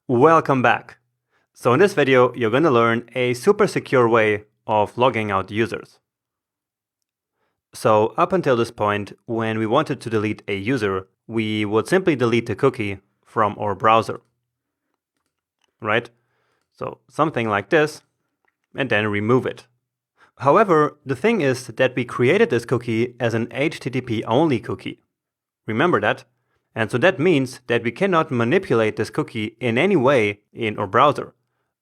Welcome back. So in this video, you're going to learn a super secure way of logging out users. So up until this point, when we wanted to delete a user, we would simply delete the cookie from our browser, right? So something like this, and then remove it. However, the thing is that we created this cookie as an HTTP only cookie. Remember that? And so that means that we cannot manipulate this cookie in any way in our browser.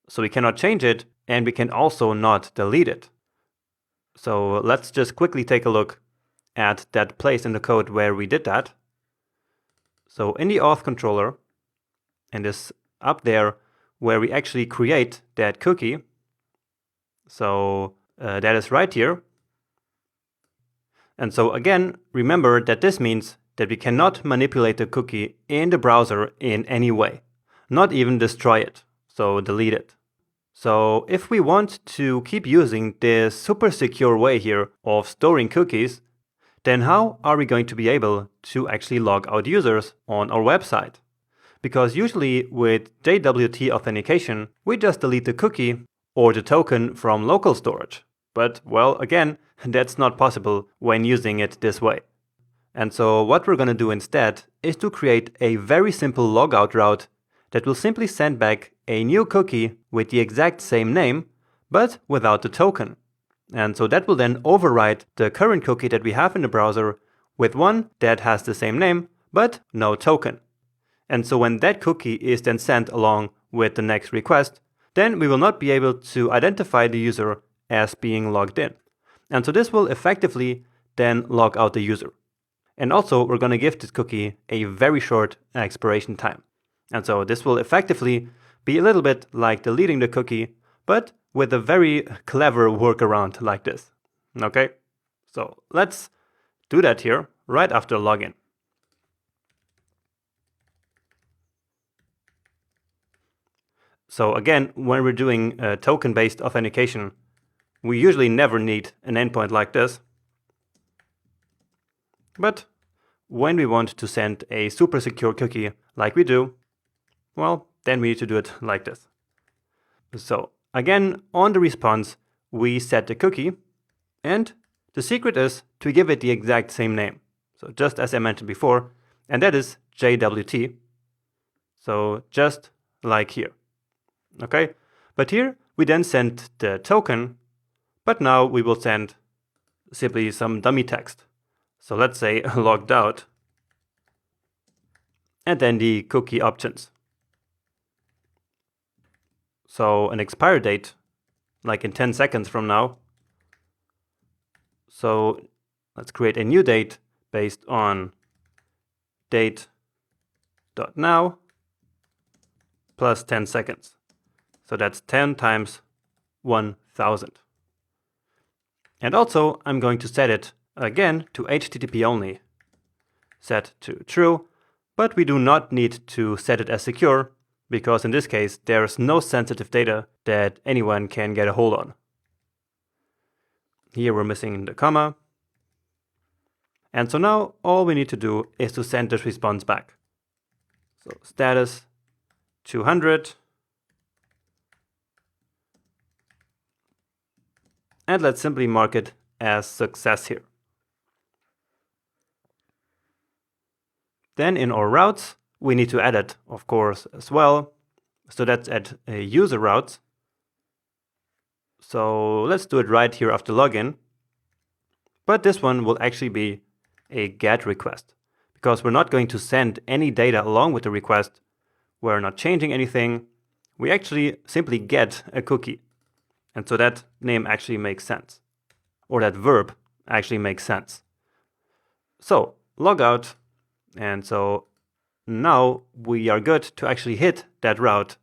So we cannot change it, and we can also not delete it. So let's just quickly take a look at that place in the code where we did that. So in the auth controller, and this up there where we actually create that cookie, so that is right here. And so again, remember that this means that we cannot manipulate the cookie in the browser in any way, not even destroy it, so delete it. So if we want to keep using this super secure way here of storing cookies, then how are we going to be able to actually log out users on our website? Because usually with JWT authentication, we just delete the cookie or the token from local storage. But well, again, that's not possible when using it this way. And so what we're going to do instead is to create a very simple logout route that will simply send back a new cookie with the exact same name, but without the token. And so that will then override the current cookie that we have in the browser with one that has the same name, but no token. And so when that cookie is then sent along with the next request, then we will not be able to identify the user as being logged in. And so this will effectively then log out the user. And also, we're going to give this cookie a very short expiration time. And so this will effectively be a little bit like deleting the cookie, but with a very clever workaround like this. Okay, so let's do that here right after login. So again, when we're doing token-based authentication, we usually never need an endpoint like this. But when we want to send a super secure cookie like we do, well, then we need to do it like this. So again, on the response, we set the cookie, and the secret is to give it the exact same name. So just as I mentioned before, and that is JWT. So just like here. Okay, but here we then send the token, but now we will send simply some dummy text. So let's say logged out, and then the cookie options. So an expire date, like in 10 seconds from now. So let's create a new date based on date.now plus 10 seconds. So that's 10 times 1000. And also I'm going to set it again to HTTP only. Set to true, but we do not need to set it as secure, because in this case there's no sensitive data that anyone can get a hold on. Here we're missing the comma. And so now all we need to do is to send this response back. So status 200. And let's simply mark it as success here. Then in our routes, we need to add it, of course, as well. So that's at user routes. So let's do it right here after login. But this one will actually be a GET request, because we're not going to send any data along with the request. We're not changing anything. We actually simply get a cookie. And so that name actually makes sense, or that verb actually makes sense. So log out, and so now we are good to actually hit that route,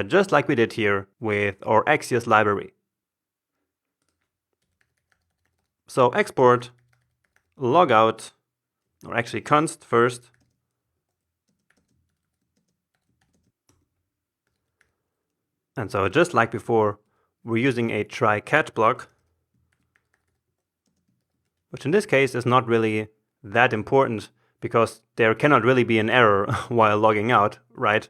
just like we did here with our Axios library. So export logout, or actually const first. And so just like before, we're using a try catch block, which in this case is not really that important because there cannot really be an error while logging out, right?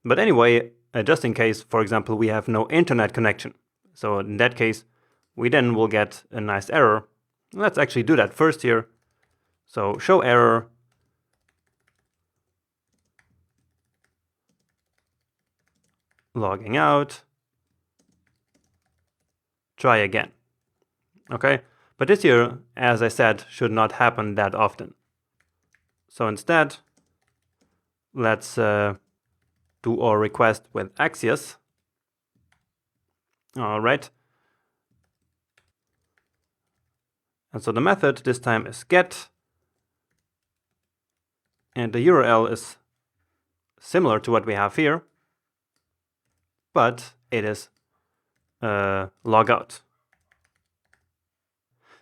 But anyway, just in case, for example, we have no internet connection. So in that case, we then will get a nice error. Let's actually do that first here. So show error. Logging out. Try again. Okay, but this here, as I said, should not happen that often. So instead, let's do our request with Axios. All right. And so the method this time is get. And the URL is similar to what we have here, but it is logout.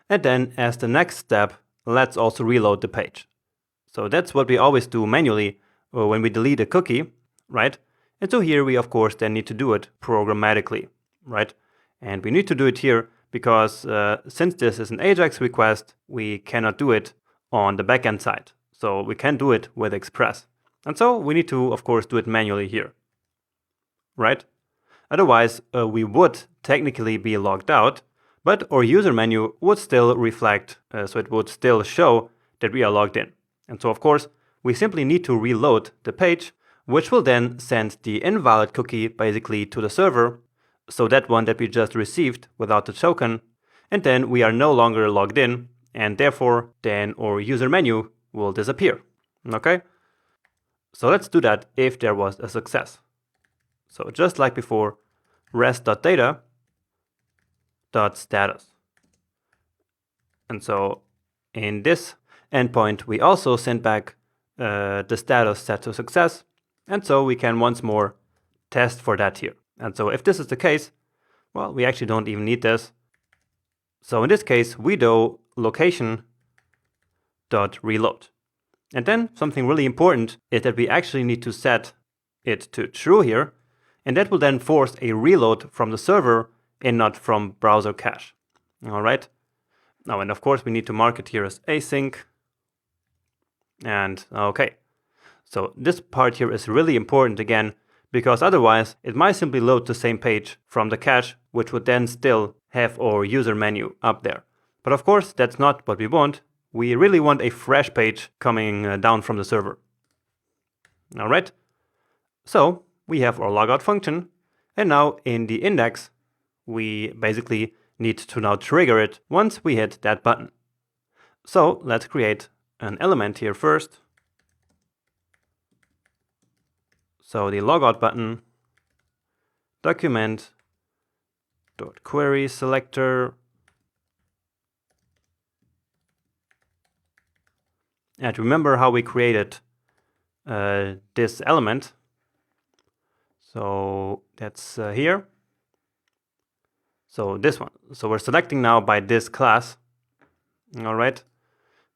And then as the next step, let's also reload the page. So that's what we always do manually when we delete a cookie, right? And so here we of course then need to do it programmatically, right? And we need to do it here because since this is an AJAX request, we cannot do it on the backend side. So we can do it with Express. And so we need to, of course, do it manually here, right? Otherwise, we would technically be logged out, but our user menu would still reflect, so it would still show that we are logged in. And so, of course, we simply need to reload the page, which will then send the invalid cookie basically to the server, so that one that we just received without the token, and then we are no longer logged in, and therefore then our user menu will disappear, okay? So let's do that if there was a success. So just like before, rest.data.status. And so in this endpoint, we also send back the status set to success. And so we can once more test for that here. And so if this is the case, well, we actually don't even need this. So in this case, we do location.reload. And then something really important is that we actually need to set it to true here. And that will then force a reload from the server and not from browser cache. All right. Now, and of course, we need to mark it here as async. And okay. So this part here is really important again, because otherwise it might simply load the same page from the cache, which would then still have our user menu up there. But of course, that's not what we want. We really want a fresh page coming down from the server. All right. So we have our logout function. And now in the index, we basically need to now trigger it once we hit that button. So let's create an element here first. So the logout button, document.query selector. And remember how we created this element. So that's here. So this one. So we're selecting now by this class. All right.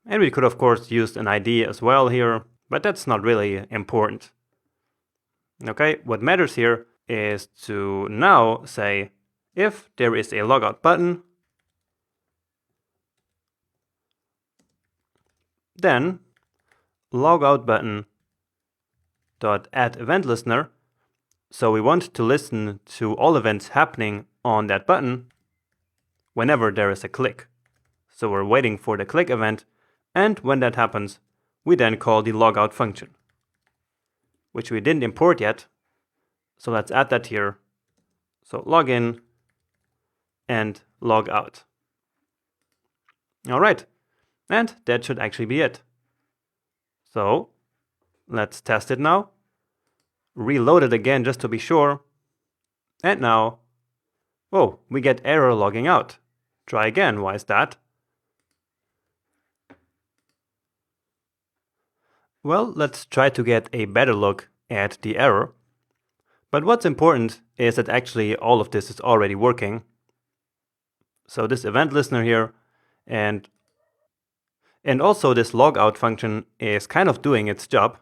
And we could, of course, use an ID as well here, but that's not really important. Okay, what matters here is to now say if there is a logout button, then logout button dot add event listener. So we want to listen to all events happening on that button whenever there is a click. So we're waiting for the click event, and when that happens, we then call the logout function, which we didn't import yet. So let's add that here. So log in and log out. All right, and that should actually be it. So let's test it now. Reload it again just to be sure. And now, oh, we get error logging out. Try again, why is that? Well, let's try to get a better look at the error. But what's important is that actually all of this is already working. So this event listener here and also this logout function is kind of doing its job.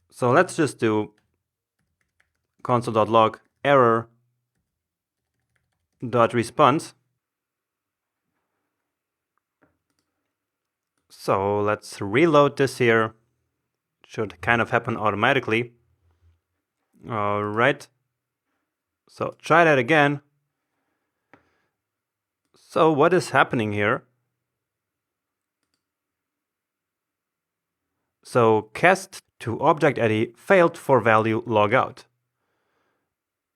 So let's just do console.log error.response. So let's reload this here. Should kind of happen automatically. All right. So try that again. So what is happening here? So cast to object-id failed for value logout.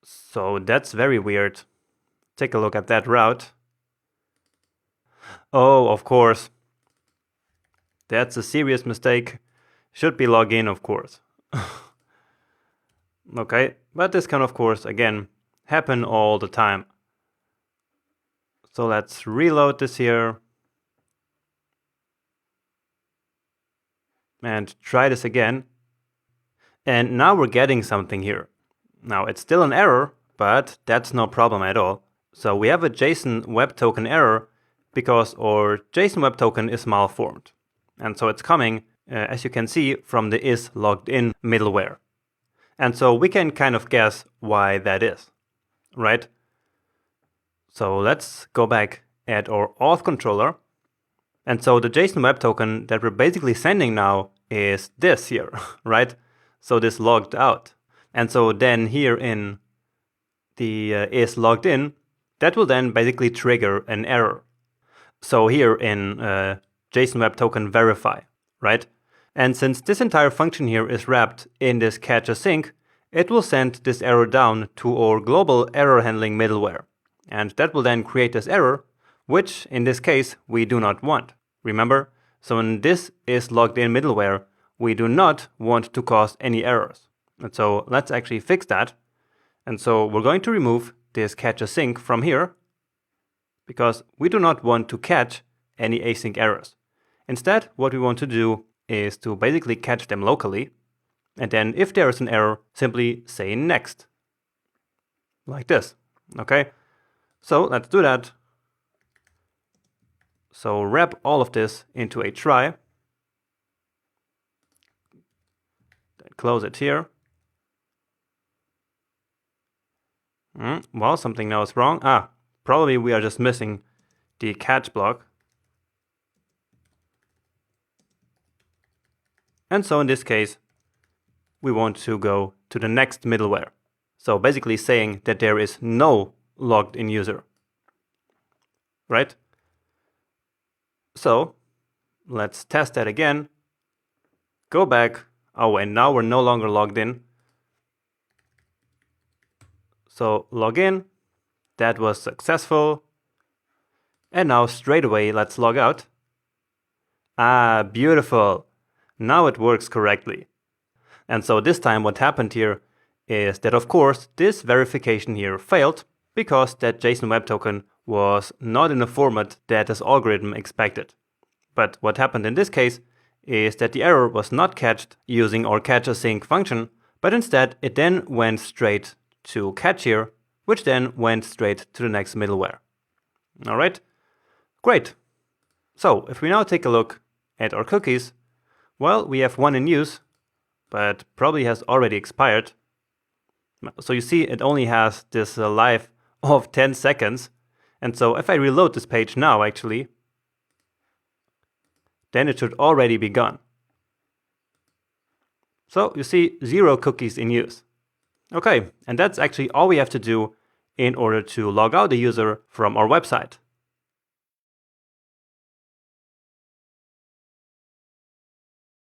So that's very weird. Take a look at that route. Oh, of course. That's a serious mistake. Should be login, of course. Okay, but this can, of course, again, happen all the time. So let's reload this here. And try this again. And now we're getting something here. Now it's still an error, but that's no problem at all. So we have a JSON Web Token error because our JSON Web Token is malformed. And so it's coming, as you can see, from the isLoggedIn middleware. And so we can kind of guess why that is, right? So let's go back at our auth controller. And so the JSON Web Token that we're basically sending now is this here, right? So this logged out. And so then here in the isLoggedIn, that will then basically trigger an error. So here in JSON Web Token verify, right? And since this entire function here is wrapped in this catch async, it will send this error down to our global error handling middleware. And that will then create this error, which in this case we do not want. Remember? So in this isLoggedIn middleware, we do not want to cause any errors. And so let's actually fix that. And so we're going to remove this catch async from here because we do not want to catch any async errors. Instead, what we want to do is to basically catch them locally. And then if there is an error, simply say next. Like this. Okay? So let's do that. So wrap all of this into a try. Then close it here. Well, something now is wrong. Probably we are just missing the catch block. And so in this case, we want to go to the next middleware. So basically saying that there is no logged in user, right? So let's test that again. Go back. Oh, and now we're no longer logged in. So log in. That was successful. And now straight away, let's log out. Beautiful. Now it works correctly. And so this time what happened here is that, of course, this verification here failed because that JSON Web Token was not in a format that this algorithm expected. But what happened in this case is that the error was not catched using our catch async function, but instead it then went straight to catch here, which then went straight to the next middleware. All right, great. So if we now take a look at our cookies, well, we have one in use, but probably has already expired. So you see it only has this life of 10 seconds. And so if I reload this page now, actually, then it should already be gone. So you see 0 cookies in use. Okay, and that's actually all we have to do in order to log out the user from our website.